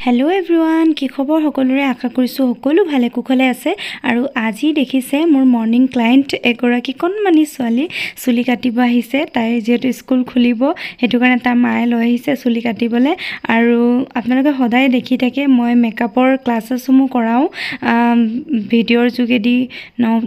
Hello' everyone, কি খবৰ সকলোৰে? আশা কৰিছোঁ সকলো ভালে কুশলে আছে। আৰু আজি দেখিছে মোৰ মৰ্ণিং ক্লায়েণ্ট এগৰাকী কণমানি ছোৱালী চুলি কাটিব আহিছে। তাই যিহেতু স্কুল খুলিব সেইটো কাৰণে তাৰ মায়ে লৈ আহিছে চুলি কাটিবলৈ। আৰু আপোনালোকে সদায় দেখি থাকে মই মেকআপৰ ক্লাছেছসমূহ কৰাওঁ ভিডিঅ'ৰ যোগেদি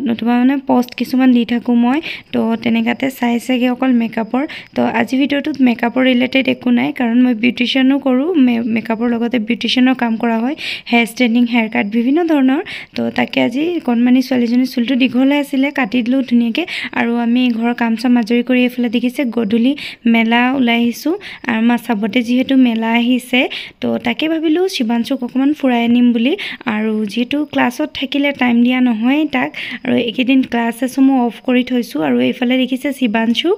নতুবা মানে পষ্ট কিছুমান দি থাকোঁ মই। তো তেনেকুৱাতে চাইছেগৈ অকল মেকআপৰ। তো আজি ভিডিঅ'টোত মেকআপৰ ৰিলেটেড একো নাই, কাৰণ মই বিউটিচিয়ানো কৰোঁ, মেকআপৰ লগতে বিউটিচিয়ানৰ কাম কৰা হয়, হেয়াৰ ষ্ট্ৰেইনিং, হেয়াৰ কাট বিভিন্ন ধৰণৰ। তো তাকে আজি কণমানি ছোৱালীজনীৰ চুলিটো দীঘলে আছিলে, কাটি দিলোঁ ধুনীয়াকৈ। আৰু আমি ঘৰৰ কাম চাম আজৰি কৰি এইফালে দেখিছে গধূলি মেলা ওলাই আহিছোঁ। আৰু আমাৰ চাবতে যিহেতু মেলা আহিছে, তো তাকে ভাবিলোঁ শিৱাংশুক অকণমান ফুৰাই আনিম বুলি। আৰু যিহেতু ক্লাছত থাকিলে টাইম দিয়া নহয় তাক, আৰু এইকেইদিন ক্লাছেছসমূহ অফ কৰি থৈছোঁ। আৰু এইফালে দেখিছে শিৱাংশু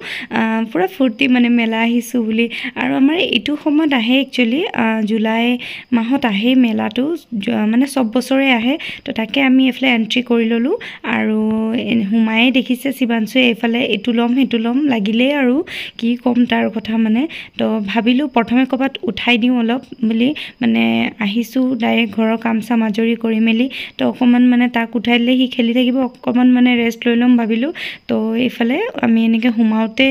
পূৰা ফূৰ্তি, মানে মেলা আহিছোঁ বুলি। আৰু আমাৰ এইটো সময়ত আহে একচুৱেলি জুলাই মাহত আহে মেলাটো, মানে চব বছৰে আহে। তো তাকে আমি এইফালে এণ্ট্ৰি কৰি ল'লোঁ। আৰু সোমায়ে দেখিছে শিৱাংশুৱে এইফালে এইটো ল'ম সেইটো ল'ম লাগিলেই, আৰু কি ক'ম তাৰ কথা মানে। তো ভাবিলোঁ প্ৰথমে ক'ৰবাত উঠাই দিওঁ অলপ বুলি, মানে আহিছোঁ ডাইৰেক্ট ঘৰৰ কাম চাম আজৰি কৰি মেলি। তো অকণমান মানে তাক উঠাই দিলে সি খেলি থাকিব, অকণমান মানে ৰেষ্ট লৈ ল'ম ভাবিলোঁ। তো এইফালে আমি এনেকৈ সোমাওঁতে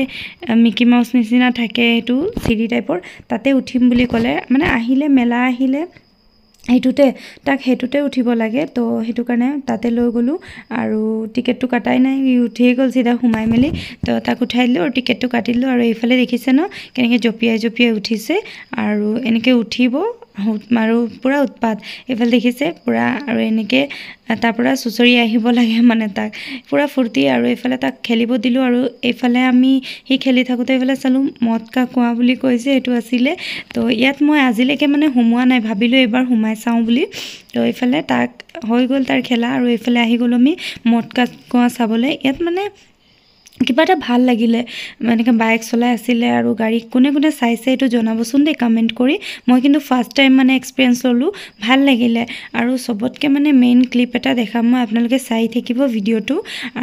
মিকি মাউচ নিচিনা থাকে সেইটো চিৰি টাইপৰ, তাতে উঠিম বুলি ক'লে। মানে আহিলে মেলা আহিলে সেইটোতে উঠিব লাগে। তো সেইটো কাৰণে তাতে লৈ গ'লোঁ। আৰু টিকেটটো কাটাই নাই, উঠিয়ে গ'ল চিধা সোমাই মেলি। তো তাক উঠাই দিলোঁ আৰু টিকেটটো কাটি দিলোঁ। আৰু এইফালে দেখিছে ন কেনেকৈ জঁপিয়াই উঠিছে, আৰু এনেকৈ উঠিব আৰু পূৰা উৎপাত। এইফালে দেখিছে পূৰা, আৰু এনেকৈ তাৰ পৰা চুঁচৰি আহিব লাগে মানে তাক, পূৰা ফূৰ্তি। আৰু এইফালে তাক খেলিব দিলোঁ। আৰু এইফালে সি খেলি থাকোঁতে এইফালে চালোঁ মদ কা কুঁৱা বুলি কৈছে, সেইটো আছিলে। তো ইয়াত মই আজিলৈকে মানে সোমোৱা নাই, ভাবিলোঁ এইবাৰ সোমাই চাওঁ বুলি। তো এইফালে তাক হৈ গ'ল তাৰ খেলা, আৰু এইফালে আহি গ'লোঁ আমি মদ কা কুঁৱা চাবলৈ। ইয়াত মানে কিবা এটা ভাল লাগিলে, এনেকৈ বাইক চলাই আছিলে আৰু গাড়ী কোনে কোনে চাইছে এইটো জনাবচোন দেই কমেণ্ট কৰি। মই কিন্তু ফাৰ্ষ্ট টাইম মানে এক্সপিৰিয়েঞ্চ ল'লোঁ, ভাল লাগিলে। আৰু চবতকৈ মানে মেইন ক্লিপ এটা দেখাম মই, আপোনালোকে চাই থাকিব ভিডিঅ'টো।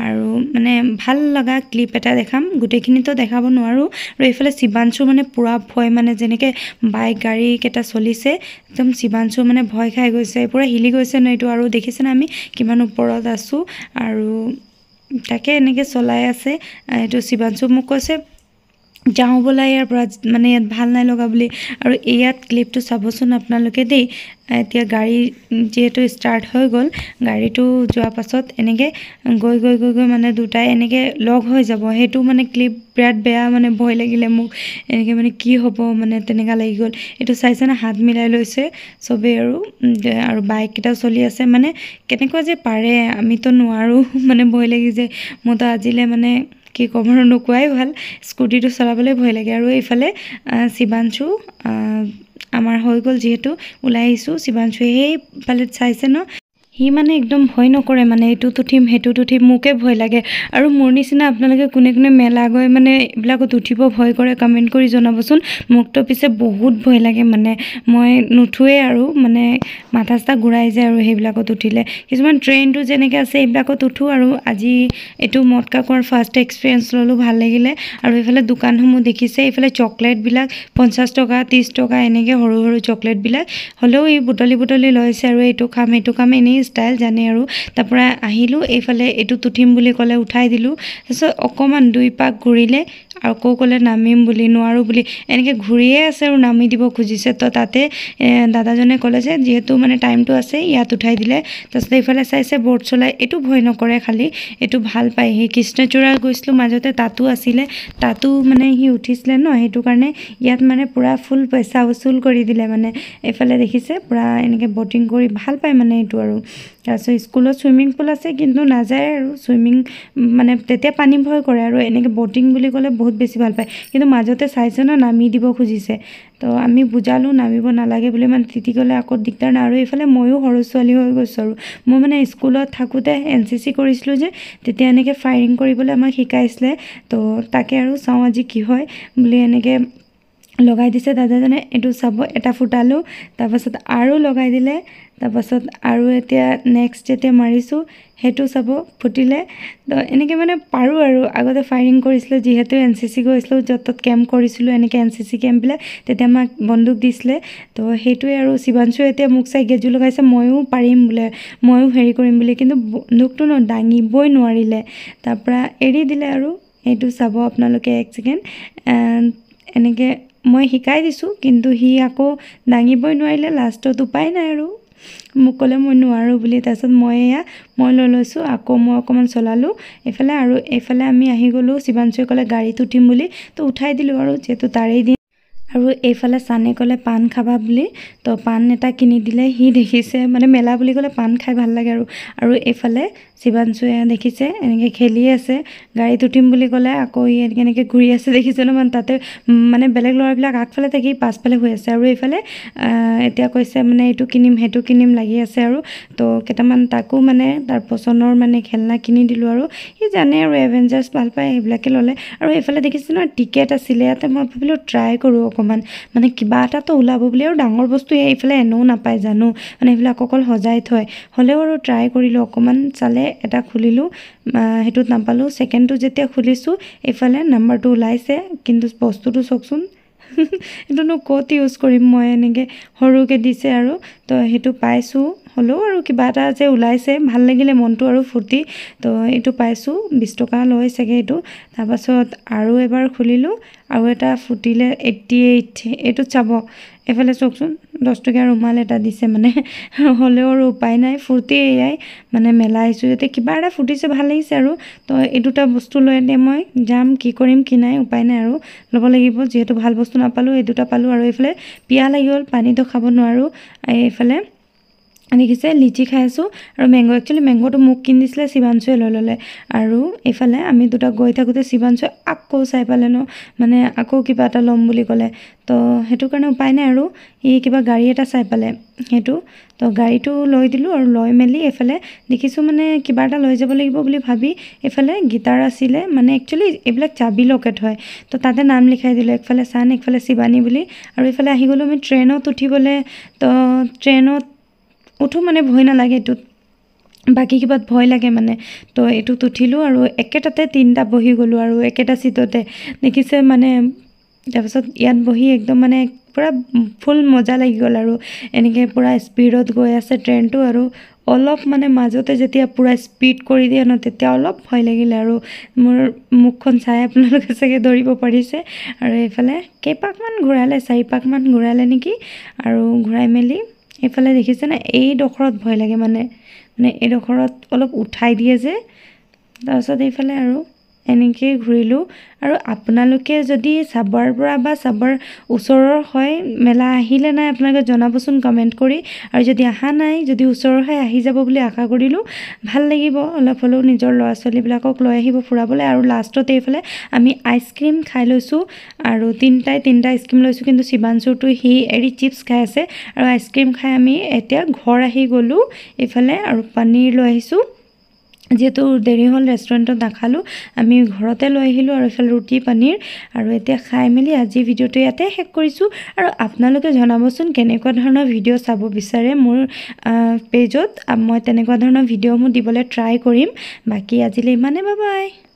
আৰু মানে ভাল লগা ক্লিপ এটা দেখাম, গোটেইখিনিতো দেখাব নোৱাৰোঁ। আৰু এইফালে শিৱাংশু মানে পূৰা ভয়, মানে যেনেকৈ বাইক গাড়ীকেইটা চলিছে একদম শিৱাংশু মানে ভয় খাই গৈছে, পূৰা হিলি গৈছে ন এইটো। আৰু দেখিছেনে আমি কিমান ওপৰত আছোঁ, আৰু তাকে এনেকৈ চলাই আছে। এইটো শিৱাংশু মোক কৈছে যাওঁ বোলা ইয়াৰ পৰা, মানে ইয়াত ভাল নাই লগা বুলি। আৰু ইয়াত ক্লিপটো চাবচোন আপোনালোকে দেই। এতিয়া গাড়ী যিহেতু ষ্টাৰ্ট হৈ গ'ল, গাড়ীটো যোৱাৰ পাছত এনেকৈ গৈ মানে দুটাই এনেকৈ লগ হৈ যাব, সেইটো মানে ক্লিপ বিৰাট বেয়া, মানে ভয় লাগিলে মোক। এনেকৈ মানে কি হ'ব মানে তেনেকুৱা লাগি গ'ল। এইটো চাইছেনে হাত মিলাই লৈছে চবেই, আৰু বাইককেইটাও চলি আছে। মানে কেনেকুৱা যে পাৰে, আমিতো নোৱাৰোঁ, মানে ভয় লাগি যায়। মইতো আজিলৈ মানে কি ক'ম আৰু, নোকোৱাই ভাল, স্কুটিটো চলাবলৈ ভয় লাগে। আৰু এইফালে শিৱাংশু আমাৰ হৈ গ'ল যিহেতু ওলাই আহিছোঁ। শিৱাংশুৱে সেইফালে চাইছে ন, সি মানে একদম ভয় নকৰে, মানে এইটোত উঠিম সেইটোত উঠিম, মোকে ভয় লাগে। আৰু মোৰ নিচিনা আপোনালোকে কোনে কোনে মেলা গৈ মানে এইবিলাকত উঠিব ভয় কৰে কমেণ্ট কৰি জনাবচোন। মোকতো পিছে বহুত ভয় লাগে, মানে মই নুঠোৱেই, আৰু মানে মাথা চাথা ঘূৰাই যায় আৰু সেইবিলাকত উঠিলে। কিছুমান ট্ৰেইনটো যেনেকৈ আছে এইবিলাকত উঠোঁ। আৰু আজি এইটো মদ কা কুঁৱাৰ ফাৰ্ষ্ট এক্সপিৰিয়েঞ্চ ল'লোঁ, ভাল লাগিলে। আৰু এইফালে দোকানসমূহ দেখিছে, এইফালে চকলেটবিলাক 50 টকা 30 টকা এনেকৈ সৰু সৰু চকলেটবিলাক, হ'লেও এই বুটলি লৈছে। আৰু এইটো খাম সেইটো খাম এনেই ষ্টাইল জানে। আৰু তাৰপৰা আহিলোঁ, এইফালে এইটোত উঠিম বুলি ক'লে উঠাই দিলোঁ। তাৰপিছত অকণমান 2 পাক ঘূৰিলে, আৰু আকৌ ক'লে নামিম বুলি, নোৱাৰোঁ বুলি, এনেকৈ ঘূৰিয়ে আছে আৰু নামি দিব খুজিছে। তো তাতে দাদাজনে ক'লে যে যিহেতু মানে টাইমটো আছে ইয়াত উঠাই দিলে। তাৰপিছত এইফালে চাইছে বৰ্ড চলাই, এইটো ভয় নকৰে, খালি এইটো ভাল পায়। সি কৃষ্ণচূড়া গৈছিলোঁ মাজতে, তাতো আছিলে, তাতো মানে সি উঠিছিলে ন, সেইটো কাৰণে ইয়াত মানে পূৰা ফুল পইচা উচুল কৰি দিলে। মানে এইফালে দেখিছে পূৰা এনেকৈ বটিং কৰি ভাল পায় মানে এইটো। আৰু তাৰপিছত স্কুলত চুইমিং পুল আছে, কিন্তু নাযায় আৰু চুইমিং, মানে তেতিয়া পানী ভয় কৰে। আৰু এনেকৈ বটিং বুলি ক'লে বহুত বেছি ভাল পায়, কিন্তু মাজতে চাইছে ন নামি দিব খুজিছে। তো আমি বুজালোঁ নামিব নালাগে বুলি, মানে তিতি গ'লে আকৌ দিগদাৰ নাই। আৰু এইফালে ময়ো সৰু ছোৱালী হৈ গৈছোঁ। আৰু মই মানে স্কুলত থাকোঁতে NCC কৰিছিলোঁ যে, তেতিয়া এনেকৈ ফায়াৰিং কৰিবলৈ আমাক শিকাইছিলে। তো তাকে আৰু চাওঁ আজি কি হয় বুলি এনেকৈ লগাই দিছে দাদাজনে এইটো চাব এটা ফুটালোঁ তাৰপাছত আৰু লগাই দিলে তাৰপাছত আৰু এতিয়া নেক্সট যেতিয়া মাৰিছোঁ সেইটো চাব ফুটিলে তো এনেকৈ মানে পাৰোঁ আৰু আগতে ফায়াৰিং কৰিছিলোঁ যিহেতু NCC গৈছিলোঁ য'ত ত'ত কেম্প কৰিছিলোঁ এনেকৈ NCC কেম্পবিলাক তেতিয়া আমাক বন্দুক দিছিলে তো সেইটোৱে আৰু শিৱাংশুৱে এতিয়া মোক চাই গেজু লগাইছে ময়ো পাৰিম বোলে ময়ো হেৰি কৰিম বুলি কিন্তু বন্দুকটো দাঙিবই নোৱাৰিলে তাৰপৰা এৰি দিলে আৰু এইটো চাব আপোনালোকে এক ছেকেণ্ড এনেকৈ মই শিকাই দিছোঁ কিন্তু সি আকৌ দাঙিবই নোৱাৰিলে লাষ্টত উপায় নাই আৰু মোক ক'লে মই নোৱাৰোঁ বুলি তাৰপিছত মই লৈ লৈছোঁ আকৌ মই অকণমান চলালোঁ এইফালে আৰু এইফালে আমি আহি গ'লোঁ শিৱাংশুৱে ক'লে গাড়ীত উঠিম বুলি তো উঠাই দিলোঁ আৰু যিহেতু তাৰেই দিন আৰু এইফালে চানে ক'লে পাণ খাবা বুলি তো পাণ এটা কিনি দিলে সি দেখিছে মানে মেলা বুলি ক'লে পাণ খাই ভাল লাগে আৰু এইফালে শিৱাংশুৱে দেখিছে এনেকৈ খেলি আছে গাড়ীত উঠিম বুলি ক'লে আকৌ ই এনেকৈ ঘূৰি আছে দেখিছে ন মানে তাতে মানে বেলেগ ল'ৰাবিলাক আগফালে থাকি পাছফালে হৈ আছে আৰু এইফালে এতিয়া কৈছে মানে এইটো কিনিম সেইটো কিনিম লাগি আছে আৰু তো কেইটামান তাকো মানে তাৰ পচন্দৰ মানে খেলনা কিনি দিলোঁ আৰু সি জানে আৰু এভেঞ্জাৰ্ছ ভাল পায় সেইবিলাকে ল'লে আৰু এইফালে দেখিছে ন টিকেট আছিলে ইয়াতে মই ভাবিলোঁ ট্ৰাই কৰোঁ অকণমান মানে কিবা এটাতো ওলাব বুলি আৰু ডাঙৰ বস্তু এইফালে এনেও নাপায় জানো মানে এইবিলাক অকল সজাই থয় হ'লেও আৰু ট্ৰাই কৰিলোঁ অকণমান চালে এটা খুলিলোঁ সেইটোত নাপালোঁ ছেকেণ্ডটো যেতিয়া খুলিছোঁ এইফালে নাম্বাৰটো ওলাইছে কিন্তু বস্তুটো চাওকচোন এইটোনো ক'ত ইউজ কৰিম মই এনেকৈ সৰুকৈ দিছে আৰু তো সেইটো পাইছোঁ হ'লেও আৰু কিবা এটা যে ওলাইছে ভাল লাগিলে মনটো আৰু ফূৰ্তি তো এইটো পাইছোঁ 20 টকা লয় চাগে এইটো তাৰপাছত আৰু এবাৰ খুলিলোঁ আৰু এটা ফুটিলে 88 এইটোত চাব এইফালে চাওকচোন 10 টকীয়া ৰুমাল এটা দিছে মানে হ'লেও আৰু উপায় নাই ফূৰ্তি এয়াই মানে মেলা আহিছোঁ যেতিয়া কিবা এটা ফুটিছে ভাল লাগিছে আৰু তো এই দুটা বস্তু লৈ এতিয়া মই যাম কি কৰিম কি নাই উপায় নাই আৰু ল'ব লাগিব যিহেতু ভাল বস্তু নাপালোঁ এই দুটা পালোঁ আৰু এইফালে পিয়াহ লাগি গ'ল পানীটো খাব নোৱাৰোঁ এইফালে দেখিছে লিচি খাই আছোঁ আৰু মেংগ একচুৱেলি মেংগটো মোক কিনি দিছিলে শিৱাংশুৱে লৈ ল'লে আৰু এইফালে আমি দুটা গৈ থাকোঁতে শিৱাংশুৱে আকৌ চাই পালে ন মানে আকৌ কিবা এটা ল'ম বুলি ক'লে তো সেইটো কাৰণে উপায় নাই আৰু ই কিবা গাড়ী এটা চাই পালে সেইটো তো গাড়ীটো লৈ দিলোঁ আৰু লৈ মেলি এইফালে দেখিছোঁ মানে কিবা এটা লৈ যাব লাগিব বুলি ভাবি এইফালে গিটাৰ আছিলে মানে একচুৱেলি এইবিলাক চাবি লকেট হয় তো তাতে নাম লিখাই দিলোঁ একফালে চান একফালে শিৱানী বুলি আৰু এইফালে আহি গ'লোঁ আমি ট্ৰেইনত উঠিবলৈ তো ট্ৰেইনত উঠো মানে ভয় নালাগে এইটোত বাকী কিবাত ভয় লাগে মানে তো এইটোত উঠিলোঁ আৰু একেটাতে 3টা বহি গ'লোঁ আৰু একেটা ছিটতে দেখিছে মানে তাৰপিছত ইয়াত বহি একদম মানে পূৰা ফুল মজা লাগি গ'ল আৰু এনেকৈ পূৰা স্পীডত গৈ আছে ট্ৰেইনটো আৰু অলপ মানে মাজতে যেতিয়া পূৰা স্পীড কৰি দিয়ে ন তেতিয়া অলপ ভয় লাগিলে আৰু মোৰ মুখখন চাই আপোনালোকে চাগে ধৰিব পাৰিছে আৰু এইফালে কেইপাকমান ঘূৰালে 4পাকমান ঘূৰালে নেকি আৰু ঘূৰাই মেলি এইফালে দেখিছেনে এইডোখৰত ভয় লাগে মানে এইডোখৰত অলপ উঠাই দিয়ে যে তাৰপিছত এইফালে আৰু এনেকৈয়ে ঘূৰিলোঁ আৰু আপোনালোকে যদি চাবৰ পৰা বা চাবৰ ওচৰৰ হয় মেলা আহিলে নাই আপোনালোকে জনাবচোন কমেণ্ট কৰি আৰু যদি অহা নাই যদি ওচৰৰ হয় আহি যাব বুলি আশা কৰিলোঁ ভাল লাগিব অলপ হ'লেও নিজৰ ল'ৰা ছোৱালীবিলাকক লৈ আহিব ফুৰাবলৈ আৰু লাষ্টত এইফালে আমি আইচক্ৰীম খাই লৈছোঁ আৰু তিনিটা আইচক্ৰীম লৈছোঁ কিন্তু শিৱাংশুৰটো সি এৰি চিপছ খাই আছে আৰু আইচক্ৰীম খাই আমি এতিয়া ঘৰ আহি গ'লোঁ এইফালে আৰু পনীৰ লৈ আহিছোঁ যিহেতু দেৰি হ'ল ৰেষ্টুৰেণ্টত নাখালোঁ আমি ঘৰতে লৈ আহিলোঁ আৰু এইফালে ৰুটি পনীৰ আৰু এতিয়া খাই মেলি আজি ভিডিঅ'টো ইয়াতে শেষ কৰিছোঁ আৰু আপোনালোকে জনাবচোন কেনেকুৱা ধৰণৰ ভিডিঅ' চাব বিচাৰে মোৰ পেজত মই তেনেকুৱা ধৰণৰ ভিডিঅ'সমূহ দিবলৈ ট্ৰাই কৰিম বাকী আজিলৈ ইমানে বাই বাই